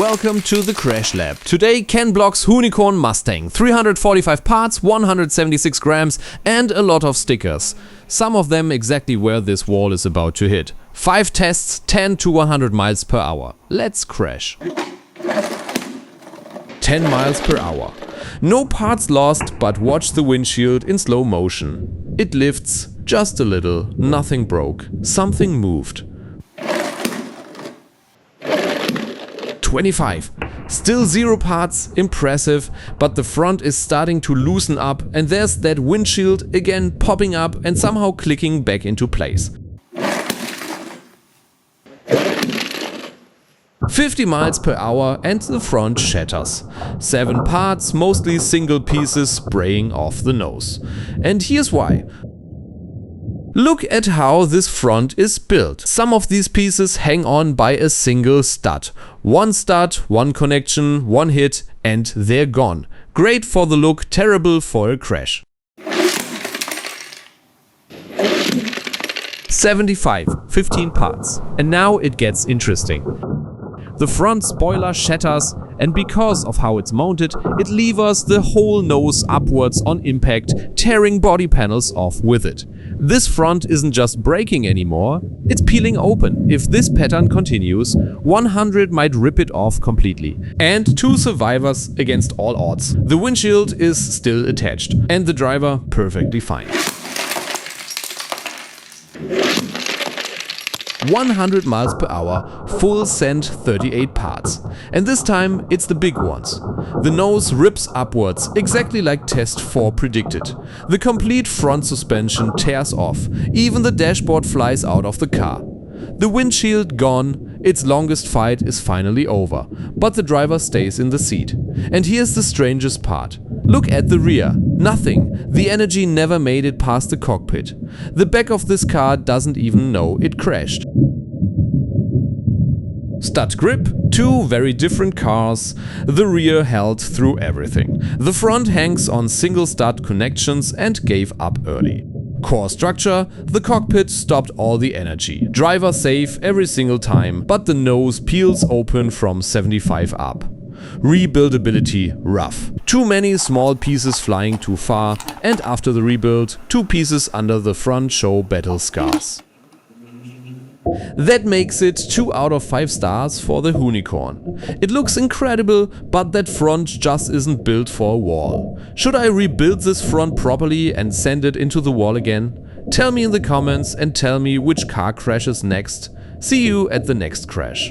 Welcome to the Crash Lab. Today Ken blocks Hoonicorn Mustang, 345 parts, 176 grams and a lot of stickers. Some of them exactly where this wall is about to hit. 5 tests, 10 to 100 miles per hour. Let's crash. 10 miles per hour. No parts lost, but watch the windshield in slow motion. It lifts just a little, nothing broke, something moved. 25. Still 0 parts, impressive, but the front is starting to loosen up and there's that windshield again popping up and somehow clicking back into place. 50 miles per hour and the front shatters. 7 parts, mostly single pieces spraying off the nose. And here's why. Look at how this front is built. Some of these pieces hang on by a single stud. One stud, one connection, one hit and they're gone. Great for the look, terrible for a crash. 75, 15 parts. And now it gets interesting. The front spoiler shatters and because of how it's mounted, it levers the whole nose upwards on impact, tearing body panels off with it. This front isn't just breaking anymore, it's peeling open. If this pattern continues, 100 might rip it off completely. And 2 survivors against all odds. The windshield is still attached and the driver perfectly fine. 100 miles per hour, full send 38 parts. And this time it's the big ones. The nose rips upwards, exactly like test 4 predicted. The complete front suspension tears off, even the dashboard flies out of the car. The windshield gone, its longest fight is finally over, but the driver stays in the seat. And here's the strangest part. Look at the rear. Nothing. The energy never made it past the cockpit. The back of this car doesn't even know it crashed. Stud grip, 2 very different cars. The rear held through everything. The front hangs on single stud connections and gave up early. Core structure, the cockpit stopped all the energy. Driver safe every single time, but the nose peels open from 75 up. Rebuildability rough. Too many small pieces flying too far, and after the rebuild, 2 pieces under the front show battle scars. That makes it 2 out of 5 stars for the Hoonicorn. It looks incredible, but that front just isn't built for a wall. Should I rebuild this front properly and send it into the wall again? Tell me in the comments and tell me which car crashes next. See you at the next crash.